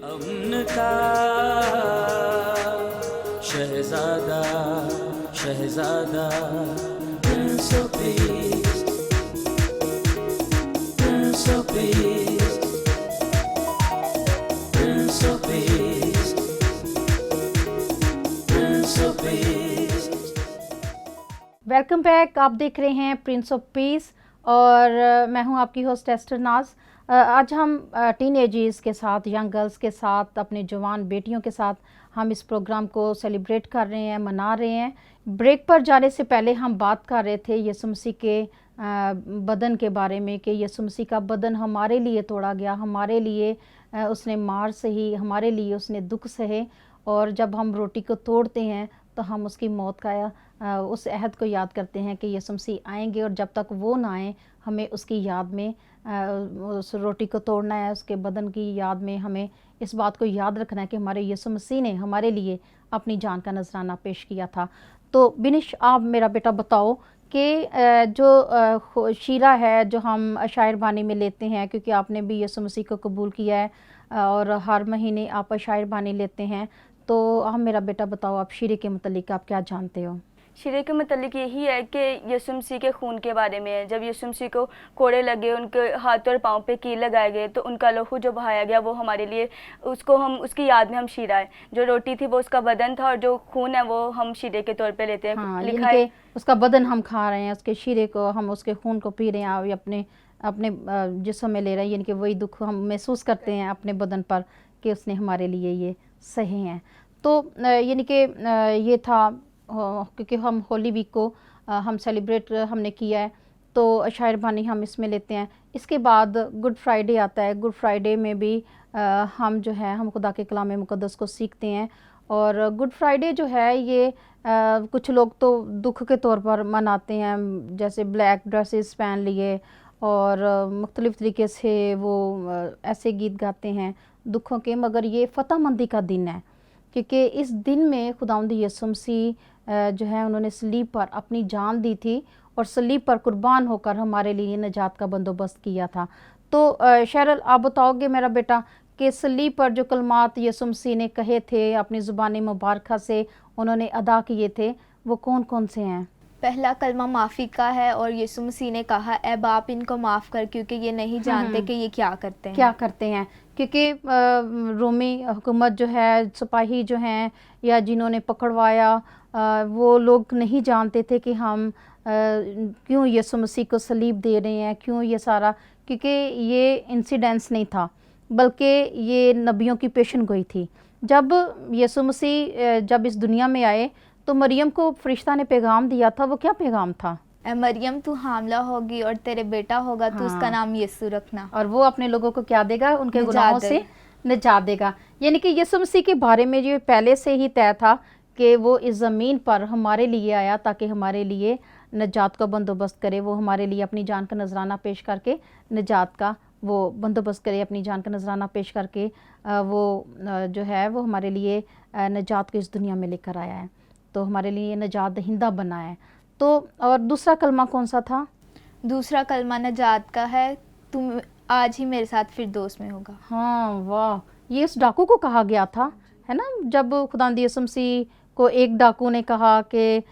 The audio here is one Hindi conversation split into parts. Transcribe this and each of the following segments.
अमन का शहजादा शहजादा prince of peace prince of peace prince of peace prince of peace. Welcome back. आप देख रहे हैं प्रिंस ऑफ पीस और मैं हूं आपकी होस्ट एस्टर नाज। आज हम टीन एजेस के साथ, यंग गर्ल्स के साथ, अपने जवान बेटियों के साथ हम इस प्रोग्राम को सेलिब्रेट कर रहे हैं, मना रहे हैं। ब्रेक पर जाने से पहले हम बात कर रहे थे यीशु मसीह के बदन के बारे में कि यीशु मसीह का बदन हमारे लिए तोड़ा गया, हमारे लिए उसने मार सही, हमारे लिए उसने दुख सहे। और जब हम रोटी को तोड़ते हैं तो हम उसकी मौत का उस अहद को याद करते हैं कि यीशु मसीह आएंगे और जब तक वो ना आए हमें उसकी याद में उस रोटी को तोड़ना है, उसके बदन की याद में हमें इस बात को याद रखना है कि हमारे यीशु मसीह ने हमारे लिए अपनी जान का नजराना पेश किया था। तो बिनिश, आप मेरा बेटा बताओ कि जो शीरा है जो हम शायर बानी में लेते हैं, क्योंकि आपने भी यीशु मसीह को कबूल किया है और हर महीने आप शायर बानी लेते हैं, तो हम मेरा बेटा बताओ आप शीरे के मुतल्लिक आप क्या जानते हो? शीरे के मतलब यही है कि यीशु मसीह के खून के बारे में है। जब यीशु मसीह को कोड़े लगे, उनके हाथ और पाँव पे कील लगाए गए, तो उनका लहू जो बहाया गया वो हमारे लिए, उसको हम उसकी याद में हम शीरा है। जो रोटी थी वो उसका बदन था और जो खून है वो हम शीरे के तौर पे लेते हैं। हाँ, लिखा है उसका बदन हम खा रहे हैं, उसके शीरे को हम, उसके खून को पी रहे हैं और अपने अपने जिस्म में ले रहे हैं, यानी कि वही दुख हम महसूस करते हैं अपने बदन पर कि उसने हमारे लिए ये सहे हैं। तो यानी कि ये था क्योंकि हम होली वीक को हम सेलिब्रेट हमने किया है, तो शायर बानी हम इसमें लेते हैं। इसके बाद गुड फ्राइडे आता है। गुड फ्राइडे में भी हम जो है हम खुदा के कलाम मुक़द्दस को सीखते हैं। और गुड फ्राइडे जो है ये कुछ लोग तो दुख के तौर पर मनाते हैं, जैसे ब्लैक ड्रेसेस पहन लिए और मुख्तलिफ़ तरीके से वो ऐसे गीत गाते हैं दुखों के, मगर ये फ़तहमंदी का दिन है, क्योंकि इस दिन में खुदावंद यीशु मसीह जो है उन्होंने सलीब पर अपनी जान दी थी और सलीब पर कुर्बान होकर हमारे लिए निजात का बंदोबस्त किया था। तो शरल, आप बताओगे मेरा बेटा कि सलीब पर जो कलमात यीशु मसीह ने कहे थे, अपनी ज़ुबान मुबारक से उन्होंने अदा किए थे, वो कौन कौन से हैं? पहला कलमा माफ़ी का है और यीशु मसीह ने कहा, ए बाप इनको माफ़ कर, क्योंकि ये नहीं जानते कि ये क्या करते हैं। क्योंकि रोमी हुकूमत जो है, सिपाही जो हैं या जिन्होंने पकड़वाया, वो लोग नहीं जानते थे कि हम क्यों यीशु मसीह को सलीब दे रहे हैं, क्यों ये सारा, क्योंकि ये इंसिडेंस नहीं था बल्कि ये नबियों की पेशन गोई थी। जब यीशु मसीह जब इस दुनिया में आए तो मरियम को फरिश्ता ने पैगाम दिया था। वो क्या पैगाम था? मरियम तू हामला होगी और तेरे बेटा होगा, तो उसका नाम यीशु रखना, और वो अपने लोगों को क्या देगा? उनके गुनाहों से निजात देगा। यानी कि यीशु मसीह के बारे में जो पहले से ही तय था कि वो इस ज़मीन पर हमारे लिए आया ताकि हमारे लिए निजात का बंदोबस्त करे। वो हमारे लिए अपनी जान का नजराना पेश करके निजात का वो बंदोबस्त करे, अपनी जान का नजराना पेश करके वो जो है वो हमारे लिए निजात को इस दुनिया में लेकर आया है, तो हमारे लिए निजात दहिंदा बना है। तो और दूसरा कलमा कौन सा था? दूसरा कलमा नजात का है, तुम आज ही मेरे साथ फिरदौस में होगा। हाँ, वाह, ये उस डाकू को कहा गया था, है ना? जब खुदावंद यीशु मसीह को एक डाकू ने कहा कि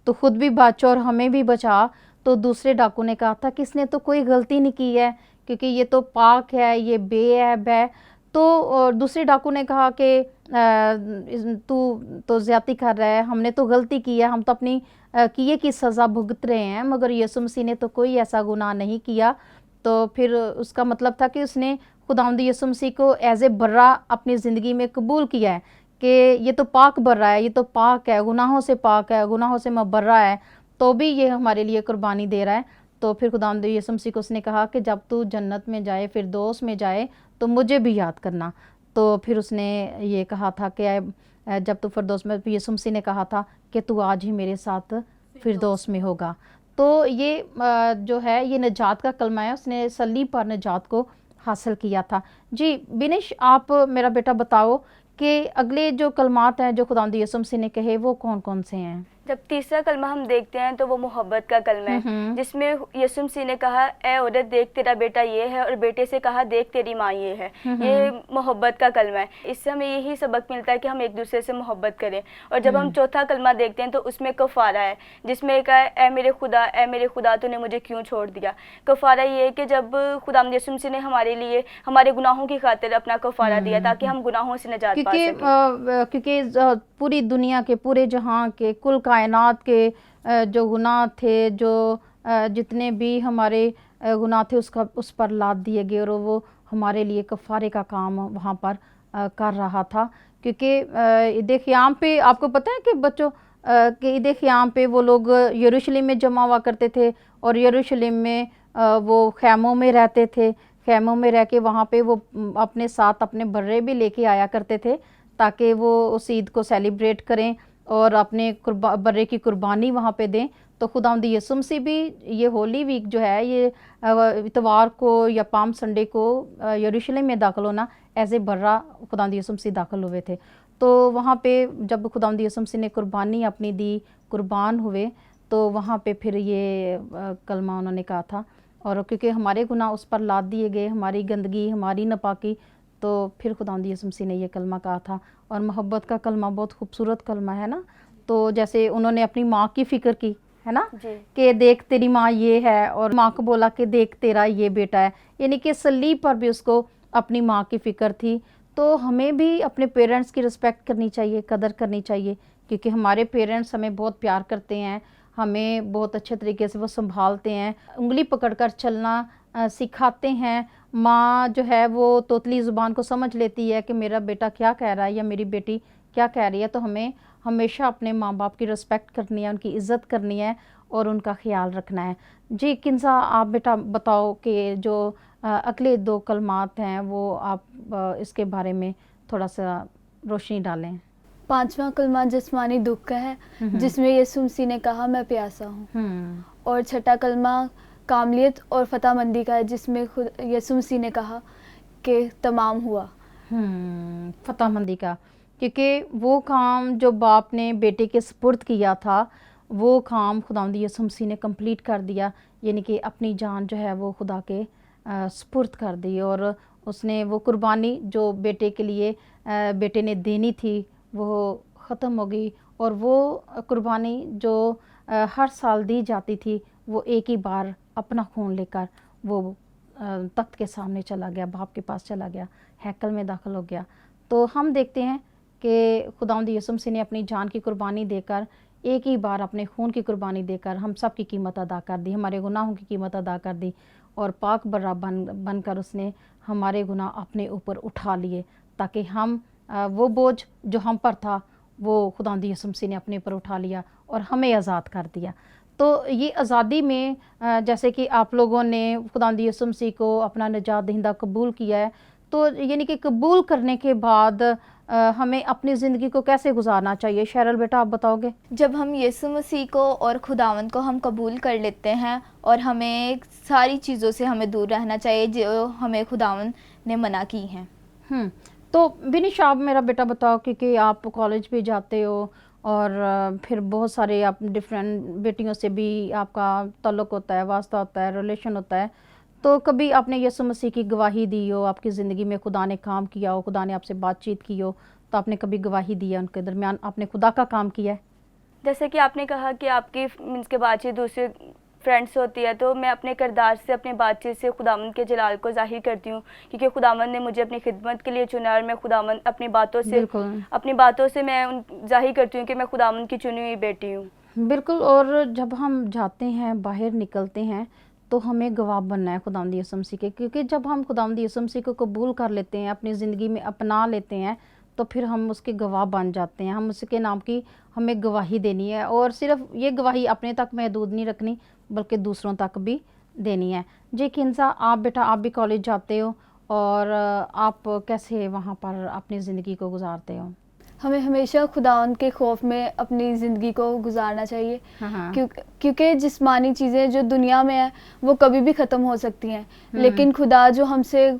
तो खुद भी बच और हमें भी बचा, तो दूसरे डाकू ने कहा था कि इसने तो कोई गलती नहीं की है, क्योंकि ये तो पाक है, ये बेऐब है। तो दूसरे डाकू ने कहा कि तू तो ज़्यादती कर रहा है, हमने तो गलती की है, हम तो अपनी किए की सज़ा भुगत रहे हैं, मगर यीशु मसीह ने तो कोई ऐसा गुनाह नहीं किया। तो फिर उसका मतलब था कि उसने खुदावंद यीशु मसीह को एज ए बर्रा अपनी ज़िंदगी में कबूल किया है कि ये तो पाक बर्रा है, ये तो पाक है, गुनाहों से पाक है, गुनाहों से मुबर्रा है, तो भी ये हमारे लिए कुर्बानी दे रहा है। तो फिर खुदावंद यीशु मसीह को उसने कहा कि जब तू जन्नत में जाए, फिरदौस में जाए, तो मुझे भी याद करना। तो फिर उसने ये कहा था कि जब तू फिरदौस में, यीशु मसीह ने कहा था कि तू आज ही मेरे साथ फिरदौस में होगा। तो ये जो है ये निजात का कलमा है, उसने सलीब पर निजात को हासिल किया था। जी बिनिश, आप मेरा बेटा बताओ कि अगले जो कलमात हैं जो खुदावंद यीशु मसीह ने कहे वो कौन कौन से हैं? जब तीसरा कलमा हम देखते हैं तो वो मोहब्बत का कलमा है, जिसमें यीशु मसीह ने कहा ए औरत देख तेरा बेटा ये है, और बेटे से कहा देख तेरी माँ ये है। ये मोहब्बत का कलमा है। इससे हमें यही सबक मिलता है कि हम एक दूसरे से मोहब्बत करें। और जब हम चौथा कलमा देखते हैं तो उसमें कफ़ारा है, जिसमें कहा ए मेरे खुदा तूने मुझे क्यों छोड़ दिया। कफ़ारा ये है कि जब खुदावंद यीशु मसीह ने हमारे लिए हमारे गुनाहों की खातिर अपना कफ़ारा दिया ताकि हम गुनाहों से निजात पा सकें। क्योंकि पूरी दुनिया के, पूरे जहां के, कुल कायनात के जो गुनाह थे, जो जितने भी हमारे गुनाह थे उस पर लाद दिए गए, और वो हमारे लिए कफ़ारे का काम वहाँ पर कर रहा था। क्योंकि ईद क़याम पे आपको पता है कि बच्चों कि ईद क़याम पे वो लोग यरूशलेम में जमा हुआ करते थे, और यरूशलेम में वो खैमों में रहते थे। खैमों में रह के वहाँ पे वो अपने साथ अपने बर्रे भी लेके आया करते थे ताकि वो उस ईद को सेलिब्रेट करें और अपने बर्रे की कुर्बानी वहाँ पे दें। तो खुदावंद यीशु मसीह भी ये होली वीक जो है, ये इतवार को या पाम संडे को यरूशलेम में दाखिल होना एज ए बर्रा खुदावंद यीशु मसीह दाखिल हुए थे। तो वहाँ पे जब खुदावंद यीशु मसीह ने कुर्बानी अपनी दी, कुर्बान हुए, तो वहाँ पे फिर ये कलमा उन्होंने कहा था। और क्योंकि हमारे गुनाह उस पर लाद दिए गए, हमारी गंदगी, हमारी नापाकी, तो फिर खुदावंद यीशु मसीह ने ये कलमा कहा था। और मोहब्बत का कलमा बहुत खूबसूरत कलमा है ना। तो जैसे उन्होंने अपनी माँ की फ़िक्र की है ना, कि देख तेरी माँ ये है, और माँ को बोला कि देख तेरा ये बेटा है, यानी कि सलीब पर भी उसको अपनी माँ की फ़िक्र थी। तो हमें भी अपने पेरेंट्स की रिस्पेक्ट करनी चाहिए, कदर करनी चाहिए, क्योंकि हमारे पेरेंट्स हमें बहुत प्यार करते हैं, हमें बहुत अच्छे तरीके से वो संभालते हैं, उंगली पकड़कर चलना सिखाते हैं। माँ जो है वो तोतली ज़ुबान को समझ लेती है कि मेरा बेटा क्या कह रहा है या मेरी बेटी क्या कह रही है। तो हमें हमेशा अपने माँ बाप की रिस्पेक्ट करनी है, उनकी इज़्ज़त करनी है और उनका ख्याल रखना है। जी किंजा, आप बेटा बताओ कि जो अगले 2 कलमात हैं वो आप इसके बारे में थोड़ा सा रोशनी डालें। 5वां कलमा जिस्मानी दुख का है, जिसमें यीशु मसीह ने कहा मैं प्यासा हूँ। और 6ठा कलमा कामलियत और फतामंदी का है, जिसमें खुद यीशु मसीह ने कहा कि तमाम हुआ। फतामंदी का, क्योंकि वो काम जो बाप ने बेटे के सुपुर्द किया था वो काम खुदावंद यीशु मसीह ने कंप्लीट कर दिया, यानी कि अपनी जान जो है वो खुदा के सुपुर्द कर दी। और उसने वो कुर्बानी जो बेटे के लिए बेटे ने देनी थी वो ख़त्म हो गई। और वो कुर्बानी जो हर साल दी जाती थी, वो एक ही बार अपना खून लेकर वो तख्त के सामने चला गया, बाप के पास चला गया, हैकल में दाखिल हो गया। तो हम देखते हैं कि खुदावंद यीशु मसीह ने अपनी जान की कुर्बानी देकर, एक ही बार अपने खून की कुर्बानी देकर हम सब की कीमत अदा कर दी, हमारे गुनाहों की कीमत अदा कर दी, और पाक बर्रा बनकर उसने हमारे गुनाह अपने ऊपर उठा लिए, ताकि हम वो बोझ जो हम पर था वो खुदावंद यीशु मसीह ने अपने ऊपर उठा लिया और हमें आज़ाद कर दिया। तो ये आज़ादी में जैसे कि आप लोगों ने खुदावंद यीशु मसीह को अपना निजात दहिंदा कबूल किया है, तो यानी कि कबूल करने के बाद हमें अपनी ज़िंदगी को कैसे गुजारना चाहिए? शैरल बेटा आप बताओगे। जब हम यीशु मसीह को और खुदावंद को हम कबूल कर लेते हैं, और हमें सारी चीज़ों से हमें दूर रहना चाहिए जो हमें खुदावंद ने मना की हैं। तो बिनिश आप मेरा बेटा बताओ, क्योंकि आप कॉलेज भी जाते हो और फिर बहुत सारे आप डिफरेंट बेटियों से भी आपका ताल्लुक़ होता है, वास्ता होता है, रिलेशन होता है। तो कभी आपने यीशु मसीह की गवाही दी हो, आपकी ज़िंदगी में खुदा ने काम किया हो, खुदा ने आपसे बातचीत की हो, तो आपने कभी गवाही दी है, उनके दरमियान आपने खुदा का काम किया है? जैसे कि आपने कहा कि आपकी मीन्स के बातचीत दूसरे फ्रेंड्स होती है, तो मैं अपने किरदार से, अपनी बातचीत से खुदावंद के जलाल को ज़ाहिर करती हूँ, क्योंकि खुदावंद ने मुझे अपनी खिदमत के लिए चुना, और मैं खुदावंद अपनी बातों से मैं ज़ाहिर करती हूँ कि मैं खुदावंद की चुनी हुई बेटी हूँ। बिल्कुल। और जब हम जाते हैं, बाहर निकलते हैं, तो हमें गवाह बनना है खुदावंद यीशु मसीह के, क्योंकि जब हम खुदावंद यीशु मसीह को कबूल कर लेते हैं, अपनी ज़िंदगी में अपना लेते हैं, तो फिर हम उसके गवाह बन जाते हैं। हम उसके नाम की हमें गवाही देनी है, और सिर्फ ये गवाही अपने तक महदूद नहीं रखनी, बल्कि दूसरों तक भी देनी है। जी किंजा, आप बेटा आप भी कॉलेज जाते हो, और आप कैसे वहाँ पर अपनी ज़िंदगी को गुजारते हो? हमें हमेशा खुदावंद के खौफ में अपनी ज़िंदगी को गुजारना चाहिए, क्योंकि जिस्मानी चीज़ें जो दुनिया में है वो कभी भी ख़त्म हो सकती हैं, लेकिन खुदा जो हमसे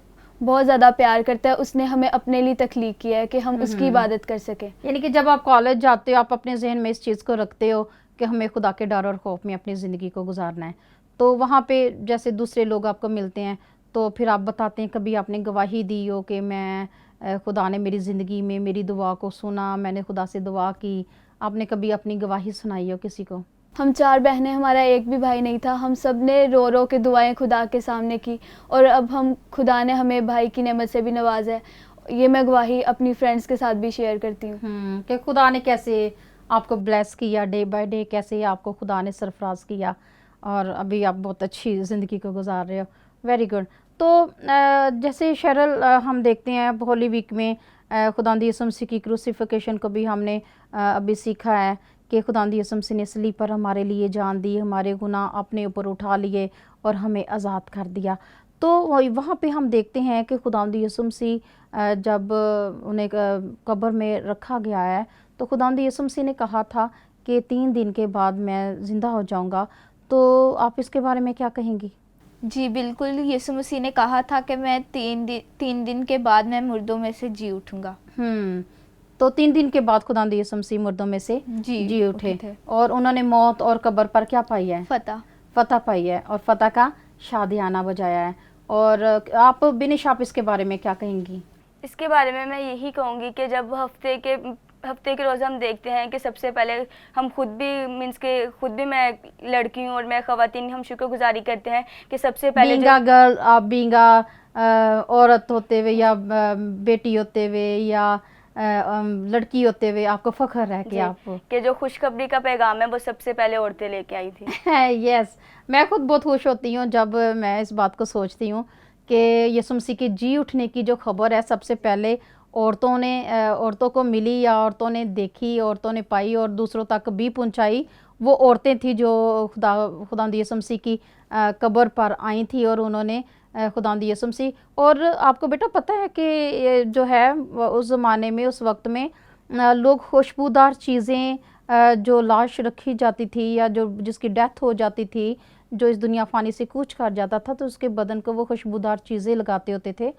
बहुत ज़्यादा प्यार करता है, उसने हमें अपने लिए तख्लीक किया है कि हम उसकी इबादत कर सकें। यानी कि जब आप कॉलेज जाते हो आप अपने जहन में इस चीज़ को रखते हो कि हमें खुदा के डर और खौफ में अपनी ज़िंदगी को गुजारना है, तो वहाँ पे जैसे दूसरे लोग आपको मिलते हैं तो फिर आप बताते हैं, कभी आपने गवाही दी हो कि मैं खुदा ने मेरी ज़िंदगी में मेरी दुआ को सुना, मैंने खुदा से दुआ की, आपने कभी अपनी गवाही सुनाई हो किसी को? हम 4 बहनें, हमारा एक भी भाई नहीं था। हम सब ने रो रो के दुआएं खुदा के सामने की और अब हम खुदा ने हमें भाई की नेमत से भी नवाजा है। ये मैं गवाही अपनी फ्रेंड्स के साथ भी शेयर करती हूँ कि खुदा ने कैसे आपको ब्लेस किया, डे बाय डे कैसे आपको खुदा ने सरफराज किया और अभी आप बहुत अच्छी ज़िंदगी को गुजार रहे हो। Very good. तो जैसे शरल हम देखते हैं होली वीक में खुदावंद यीशु मसीह की क्रूसिफिकेशन को भी हमने अभी सीखा है कि खुदावंद यीशु मसीह ने सलीब पर हमारे लिए जान दी, हमारे गुनाह अपने ऊपर उठा लिए और हमें आज़ाद कर दिया। तो वहाँ पे हम देखते हैं कि खुदावंद यीशु मसीह जब उन्हें कब्र में रखा गया है तो खुदावंद यीशु मसीह ने कहा था कि 3 दिन के बाद मैं ज़िंदा हो जाऊँगा। तो आप इसके बारे में क्या कहेंगी? जी बिल्कुल, यीशु मसीह ने कहा था कि मैं 3 दिन के बाद मैं मुर्दों में से जी उठूँगा। तो 3 दिन के बाद खुदावंद यीशु मसीह मुर्दों में से जी उठे और उन्होंने मौत और कब्र पर क्या पाई है? फतह पाई है और फतह का शादियाना बजाया है। और आप बिनिश, आप इसके बारे में क्या कहेंगी? इसके बारे में मैं यही कहूँगी कि जब हफ्ते के रोज़ हम देखते हैं कि सबसे पहले हम खुद भी मैं लड़की हूँ और मैं ख़वातीन, हम शुक्रगुजारी करते हैं कि सबसे पहले गर्ल, आप बींगा औरत होते हुए या बेटी होते हुए या लड़की होते हुए आपको फ़ख्र है कि आपको कि जो खुशखबरी का पैगाम है वो सबसे पहले औरतें लेके आई थी। यस, मैं खुद बहुत खुश होती हूँ जब मैं इस बात को सोचती हूँ कि यीशु मसीह के जी उठने की जो खबर है सबसे पहले औरतों को मिली या औरतों ने देखी, औरतों ने पाई और दूसरों तक भी पहुंचाई। वो औरतें थी जो खुदावंद यीशु मसीह की कब्र पर आई थी और उन्होंने खुदावंद यीशु मसीह। और आपको बेटा पता है कि जो है उस ज़माने में, उस वक्त में लोग खुशबूदार चीज़ें जो लाश रखी जाती थी या जो जिसकी डेथ हो जाती थी, जो इस दुनिया फ़ानी से कूच कर जाता था, तो उसके बदन को वो खुशबूदार चीज़ें लगाते होते थे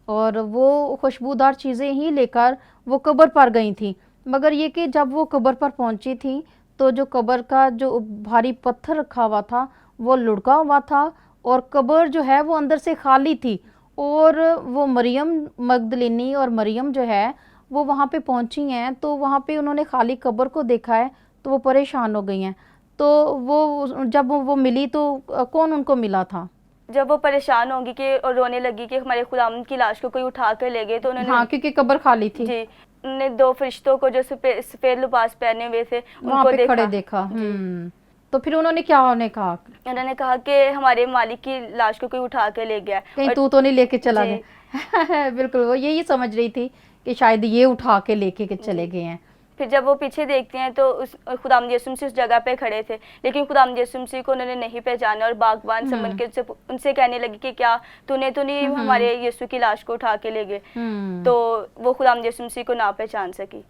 और वो खुशबूदार चीज़ें ही लेकर वो कब्र पर गई थी। मगर ये कि जब वो कब्र पर पहुंची थी तो जो कब्र का जो भारी पत्थर रखा हुआ था वो लुढ़का हुआ था और कब्र जो है वो अंदर से खाली थी। और वो मरियम मगदलिनी और मरियम जो है वो वहाँ पे पहुँची हैं, तो वहाँ पे उन्होंने खाली कब्र को देखा है तो वो परेशान हो गई हैं। तो वो जब वो मिली तो कौन उनको मिला था? जब वो परेशान होंगी कि और रोने लगी कि हमारे खुदावंद की लाश को कोई उठा कर ले गए, तो उन्होंने, हाँ, क्योंकि कब्र खाली थी जी, उन्होंने 2 फरिश्तों को जो सफेद लिबास पहने हुए थे उनको खड़े देखा। तो फिर उन्होंने क्या कहा? उन्होंने कहा कि हमारे मालिक की लाश को कोई उठा के ले गया, कहीं तू तो नहीं लेके चला गया। बिल्कुल, वो यही समझ रही थी कि शायद ये उठा के लेके चले गए हैं। फिर जब वो पीछे देखते हैं तो उस खुदावंद यीशु मसीह उस जगह पे खड़े थे, लेकिन खुदावंद यीशु मसीह को उन्होंने नहीं पहचाना और बागबान समझ के उनसे कहने लगी कि क्या तूने तो नहीं हमारे यीशु की लाश को उठा के ले गए। तो वो खुदावंद यीशु मसीह को ना पहचान सकी।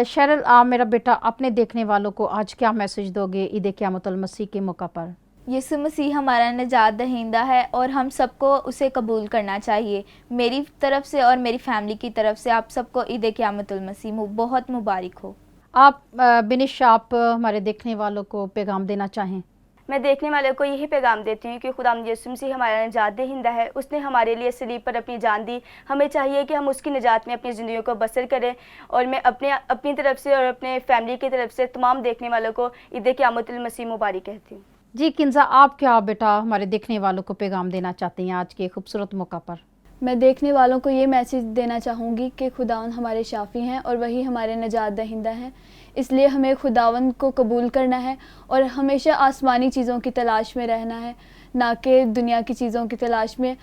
शरल, आप मेरा बेटा अपने देखने वालों को आज क्या मैसेज दोगे ईद क़यामतुल मसीह के मौका पर? यीशु मसीह हमारा निजात दहिंदा है और हम सबको उसे कबूल करना चाहिए। मेरी तरफ से और मेरी फैमिली की तरफ से आप सबको ईद क़यामतुल मसीह बहुत मुबारक हो। आप बिनिश, आप हमारे देखने वालों को पैगाम देना चाहें? मैं देखने वाले को यही पैगाम देती हूँ कि खुदावंद यीशु मसीह हमारा निजात दहिंदा है। उसने हमारे लिए सलीब पर अपनी जान दी। हमें चाहिए कि हम उसकी निजात में अपनी ज़िंदगी को बसर करें। और मैं अपनी तरफ से और अपने फैमिली की तरफ से तमाम देखने वालों को ईद क़यामतुल मसीह मुबारक कहती हूँ। जी किंजा, आप क्या बेटा हमारे देखने वालों को पैगाम देना चाहती हैं आज के खूबसूरत मौका पर? मैं देखने वालों को ये मैसेज देना चाहूँगी कि खुदावंद हमारे शाफ़ी हैं और वही हमारे निजात दहिंदा हैं। इसलिए हमें खुदावंद को कबूल करना है और हमेशा आसमानी चीज़ों की तलाश में रहना है, ना कि दुनिया की चीज़ों की तलाश में।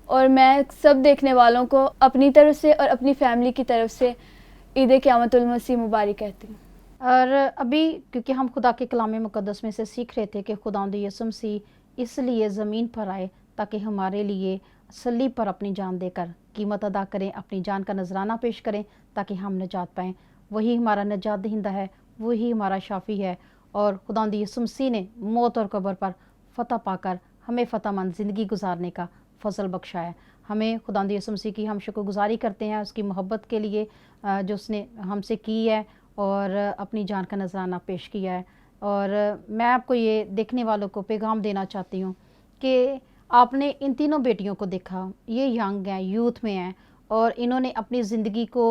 और मैं सब देखने वालों को अपनी तरफ से और अपनी फैमिली की तरफ से ईद क़यामतुल मसीह मुबारक कहती हूँ। और अभी क्योंकि हम खुदा के कलाम मुक़द्दस में से सीख रहे थे कि खुदावंद यीशु मसीह इसलिए ज़मीन पर आए ताकि हमारे लिए सलीब पर अपनी जान देकर कीमत अदा करें, अपनी जान का नजराना पेश करें ताकि हम निजात पाएँ। वही हमारा निजात दहिंदा है, वही हमारा शाफ़ी है। और खुदावंद यीशु मसीह ने मौत और कब्र पर फतह पाकर हमें फ़तहमंद ज़िंदगी गुजारने का फ़ज़ल बख्शा है। हमें खुदावंद यीशु मसीह की हम शुक्रगुजारी करते हैं उसकी मोहब्बत के लिए जो उसने हमसे की है और अपनी जान का नजराना पेश किया है। और मैं आपको ये देखने वालों को पैगाम देना चाहती हूँ कि आपने इन तीनों बेटियों को देखा, ये यंग हैं, यूथ में हैं और इन्होंने अपनी ज़िंदगी को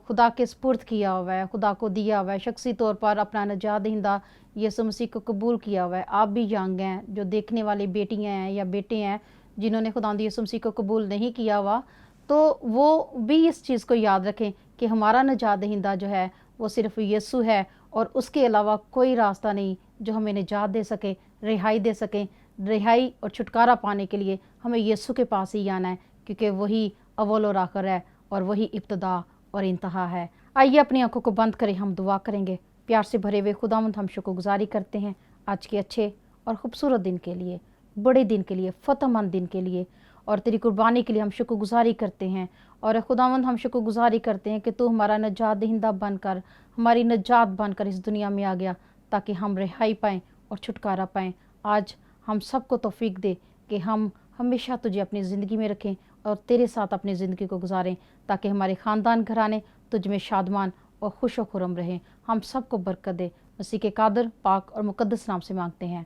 खुदा के स्पुर्द किया हुआ है, खुदा को दिया हुआ है, शख्सी तौर पर अपना निजात दहिंदा यीशु मसीह को कबूल किया हुआ है। आप भी यंग हैं, जो देखने वाली बेटियां हैं या बेटे हैं जिन्होंने खुदावंद यीशु मसीह को कबूल नहीं किया हुआ, तो वो भी इस चीज़ को याद रखें कि हमारा निजात दहिंदा जो है वो सिर्फ यीशु है और उसके अलावा कोई रास्ता नहीं जो हमें निजात दे सके, रिहाई दे सके। रिहाई और छुटकारा पाने के लिए हमें यीशु के पास ही आना है, क्योंकि वही अव्वल और आखिर है और वही इब्तिदा और इंतहा है। आइए अपनी आंखों को बंद करें, हम दुआ करेंगे। प्यार से भरे हुए खुदावंद हम शुक्रगुजारी करते हैं आज के अच्छे और ख़ूबसूरत दिन के लिए, बड़े दिन के लिए, फ़तहमंद दिन के लिए और तेरी कुर्बानी के लिए हम शुक्रगुजारी करते हैं। और खुदावंद हम शुक्रगुजारी करते हैं कि तू हमारा निजात दहिंदा बनकर, हमारी निजात बनकर इस दुनिया में आ गया ताकि हम रिहाई पाएँ और छुटकारा पाएँ। आज हम सबको तौफीक दे कि हम हमेशा तुझे अपनी ज़िंदगी में रखें और तेरे साथ अपनी ज़िंदगी को गुजारें, ताकि हमारे ख़ानदान घराने तुझ में शादमान और खुश व खुर्रम रहें। हम सबको बरकत दे, मसीह के कादर, पाक और मुकद्दस नाम से मांगते हैं,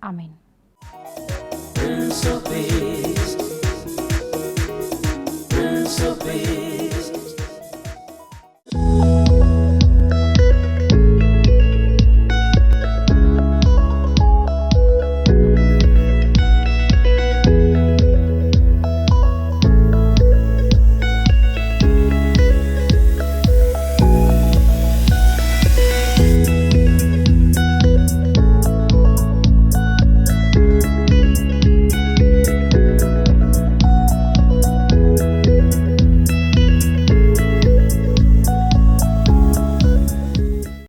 आमीन। Prince of Peace, Prince of Peace.